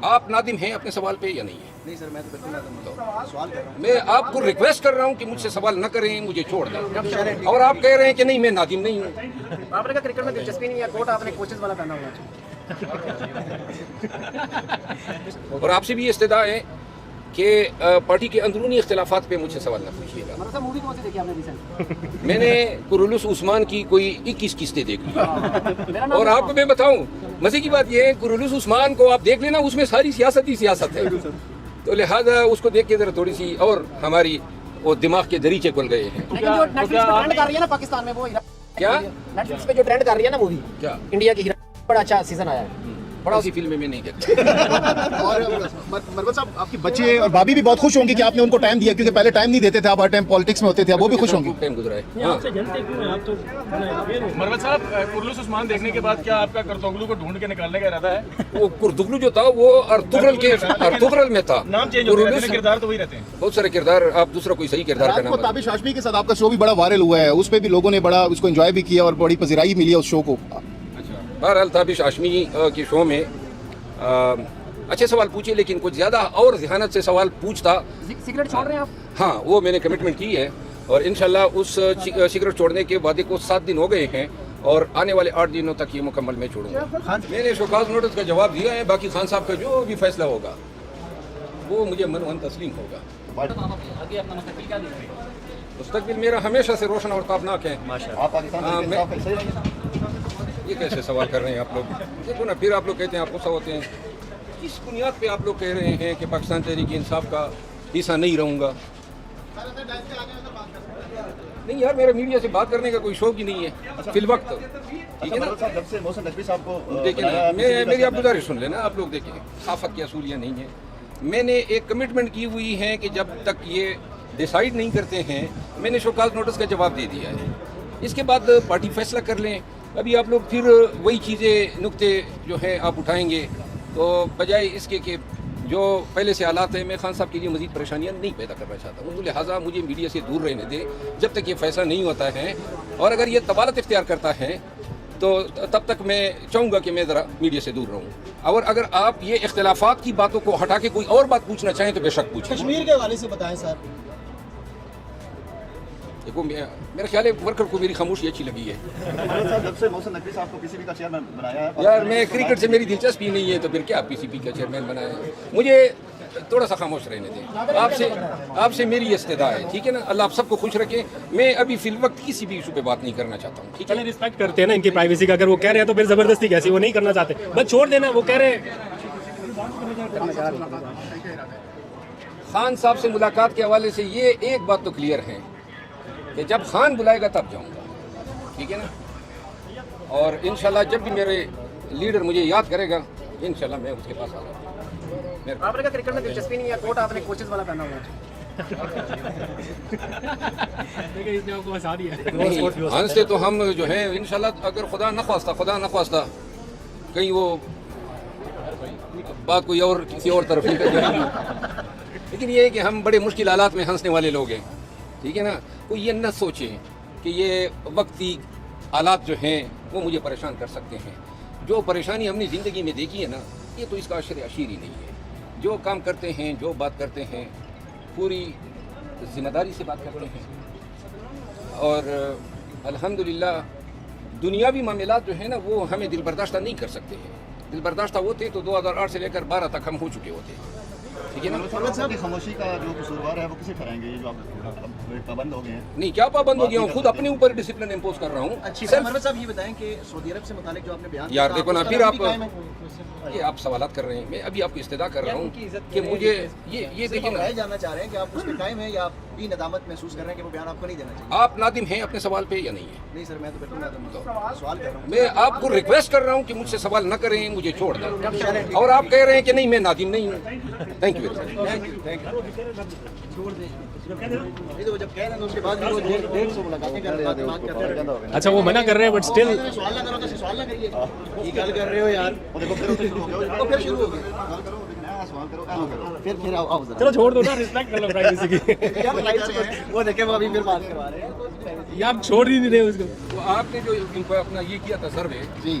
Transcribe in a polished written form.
آپ نادم ہیں اپنے سوال پہ یا نہیں ہے؟ نہیں سر میں تو بالکل سوال کر رہا ہوں. میں آپ کو ریکویسٹ کر رہا ہوں کہ مجھ سے سوال نہ کریں, مجھے چھوڑ دیں. اور آپ کہہ رہے ہیں کہ نہیں میں نادم نہیں ہوں. آپ نے کہا کرکٹ میں دلچسپی نہیں ہے, کوٹ آپ نے کوچز والا پہنا ہوا اور آپ سے بھی استدعا ہے کہ پارٹی کے اندرونی اختلافات پہ مجھ سے سوال نہ پوچھیے گا. ہے. مووی کون سی دیکھی آپ نے ریسنٹ؟ میں نے قرولوس عثمان کی کوئی 21 قسطیں دیکھ لی, اور آپ کو میں بتاؤں مزے کی بات یہ ہے قرولوس عثمان کو آپ دیکھ لینا, اس میں ساری سیاست ہی سیاست ہے, تو لہذا اس کو دیکھ کے ذرا تھوڑی سی اور ہماری وہ دماغ کے دریچے کھل گئے ہیں. لیکن جو نیٹ فلکس پہ ٹرینڈ کر رہی ہے نا پاکستان میں, وہ کیا نیٹ فلکس پہ جو ٹرینڈ کر رہی ہے نا مووی کیا انڈیا کی, بڑا اچھا سیزن آیا ہے. بڑا اسی فلم میں نہیں دیکھتا. اور مروت صاحب آپ کے بچے اور بھابھی بھی بہت خوش ہوں گے کہ آپ نے ان کو ٹائم دیا, کیونکہ پہلے ٹائم نہیں دیتے تھے, آپ ہر ٹائم پالیٹکس میں ہوتے تھے, وہ بھی خوش ہوں گے. ٹائم گزرا ہے. ہاں مروت صاحب, قرولوس عثمان دیکھنے کے بعد کیا آپ کا کرتوگلو کو ڈھونڈ کے نکالنے کا ارادہ ہے؟ وہ کرتغلو جو تھا وہ ارطغرل میں تھا. نام چینج ہو گیا ہے, کردار تو وہی رہتے ہیں. بہت سارے کردار, آپ دوسرا کوئی صحیح کردار کا رات کو نام. تابش ہاشمی کے ساتھ آپ کا شو بھی بڑا وائرل ہوا ہے, اس پہ بھی لوگوں نے بڑا اس کو انجوائے بھی کیا اور بڑی پذیرائی ملی ہے اس شو کو. بہرحال تابش ہاشمی کے شو میں اچھے سوال پوچھے, لیکن کچھ زیادہ اور ذہانت سے سوال پوچھتا. سگریٹ چھوڑ رہے ہیں آپ؟ ہاں وہ میں نے کمٹمنٹ کی ہے, اور انشاءاللہ اس سگریٹ چھوڑنے کے وعدے کو 7 دن ہو گئے ہیں, اور آنے والے 8 دنوں تک یہ مکمل میں چھوڑوں گا. میں نے شوکاز نوٹس کا جواب دیا ہے, باقی خان صاحب کا جو بھی فیصلہ ہوگا وہ مجھے منوان تسلیم ہوگا. مستقبل میرا ہمیشہ سے روشن اور تابناک ہے. یہ کیسے سوال کر رہے ہیں آپ لوگ؟ دیکھو نا, پھر آپ لوگ کہتے ہیں آپ غصہ ہوتے ہیں. کس بنیاد پہ آپ لوگ کہہ رہے ہیں کہ پاکستان تحریک انصاف کا حصہ نہیں رہوں گا؟ نہیں یار, میرا میڈیا سے بات کرنے کا کوئی شوق ہی نہیں ہے فی الوقت. ٹھیک ہے نا, جب سے محسن نقوی صاحب کو دیکھیں نا, میری آپ گزارش سن لینا. آپ لوگ دیکھیں, صحافت کے اصول یہ نہیں ہے. میں نے ایک کمٹمنٹ کی ہوئی ہے کہ جب تک یہ ڈیسائیڈ نہیں کرتے ہیں, میں نے شوکاز نوٹس کا جواب دے دیا ہے. اس کے بعد پارٹی فیصلہ کر لیں. ابھی آپ لوگ پھر وہی چیزیں, نقطے جو ہیں آپ اٹھائیں گے, تو بجائے اس کے کہ جو پہلے سے حالات ہیں, میں خان صاحب کے لیے مزید پریشانیاں نہیں پیدا کرنا چاہتا ہوں. تو لہٰذا مجھے میڈیا سے دور رہنے دیں جب تک یہ فیصلہ نہیں ہوتا ہے, اور اگر یہ طوالت اختیار کرتا ہے تو تب تک میں چاہوں گا کہ میں ذرا میڈیا سے دور رہوں. اور اگر آپ یہ اختلافات کی باتوں کو ہٹا کے کوئی اور بات پوچھنا چاہیں تو بے شک پوچھیں. کشمیر کے حوالے سے بتائیں سر. دیکھو میرا خیال ہے ورکر کو میری خاموشی اچھی لگی ہے. جب سے محسن نقوی صاحب کو پی سی بی کا چیئرمین بنایا ہے, یار میں کرکٹ سے میری دلچسپی نہیں ہے, تو پھر کیا پی سی بی کا چیئرمین بنایا ہے؟ مجھے تھوڑا سا خاموش رہنے دیں. آپ سے میری استدعا ہے, ٹھیک ہے نا. اللہ آپ سب کو خوش رکھے. میں ابھی فی الوقت کسی بھی ایشو پہ بات نہیں کرنا چاہتا ہوں. ٹھیک ہے, ریسپیکٹ کرتے ہیں نا ان کی پرائیویسی کا. اگر وہ کہہ رہے ہیں تو پھر زبردستی کیسی, وہ نہیں کرنا چاہتے, بس چھوڑ دینا. وہ کہہ رہے ہیں خان صاحب سے ملاقات کے حوالے سے یہ ایک بات تو کلیئر ہے کہ جب خان بلائے گا تب جاؤں گا. ٹھیک ہے نا, اور انشاءاللہ جب بھی میرے لیڈر مجھے یاد کرے گا, انشاءاللہ میں اس کے پاس آ جاؤں گا. آپ نے کہا کرکٹ میں دلچسپی نہیں ہے, کوٹ آپ نے کوچز والا پہنا ہوا نہیں, ہنستے تو ہم جو ہیں انشاءاللہ, اگر خدا نخواستہ کہیں وہ بات کوئی اور کسی اور طرف نکل جائے گی, لیکن یہ ہے کہ ہم بڑے مشکل حالات میں ہنسنے والے لوگ ہیں. ٹھیک ہے نا, کوئی یہ نہ سوچیں کہ یہ وقتی حالات جو ہیں وہ مجھے پریشان کر سکتے ہیں. جو پریشانی ہم نے زندگی میں دیکھی ہے نا, یہ تو اس کا عشر عشیر ہی نہیں ہے. جو کام کرتے ہیں, جو بات کرتے ہیں, پوری ذمہ داری سے بات کرتے ہیں, اور الحمدللہ دنیاوی معاملات جو ہیں نا وہ ہمیں دل برداشتہ نہیں کر سکتے ہیں. دل برداشتہ ہوتے تو 2008 سے لے کر 12 تک ہم ہو چکے ہوتے. ٹھیک ہے نا. صاحب کی خاموشی کا جو قصوروار ہے وہ کسے ٹھہرائیں گے, یہ جو آپ پابند ہو گئے ہیں؟ نہیں, کیا پابند ہو گیا ہوں, خود اپنے اوپر ڈسپلن امپوز کر رہا ہوں. مروت صاحب یہ بتائیں کہ سعودی عرب سے متعلق جو آپ نے بیان یار دیکھو نا, پھر آپ سوالات کر رہے ہیں. میں ابھی آپ کو استدعا کر رہا ہوں کہ مجھے یہ دیکھیں نا, جاننا چاہ رہے ہیں کہ آپ اس پہ قائم ہیں یا آپ بھی ندامت محسوس کر رہے ہیں کہ وہ بیان آپ کو نہیں دینا چاہیے. آپ نادم ہیں اپنے سوال پہ یا نہیں ہے؟ نہیں سر, میں تو بالکل سوال کر رہا ہوں. میں آپ کو ریکویسٹ کر رہا ہوں کہ مجھ سے سوال نہ کریں, مجھے چھوڑ دیں. اور آپ کہہ رہے ہیں کہ نہیں میں نادم نہیں ہوں. Thank you very much. جب کہہ رہے ہیں اس کے بعد بھی وہ 150 ملاقاتیں کر رہے ہیں. اچھا وہ منع کر رہے ہیں, بٹ اسٹل سوال نہ کرو تو سوال نہ کریے. یہ گل کر رہے ہو یار, تو پھر شروع ہو گیا. پھر آؤ ذرا, چلو چھوڑ دو نا, ریسپیکٹ کر لو پرائیویسی کی. وہ دیکھیں وہ ابھی پھر بات کروا رہے ہیں. یہ آپ چھوڑ ہی نہیں رہے اس کو. تو آپ نے جو ان کو اپنا یہ کیا تھا سروے, جی,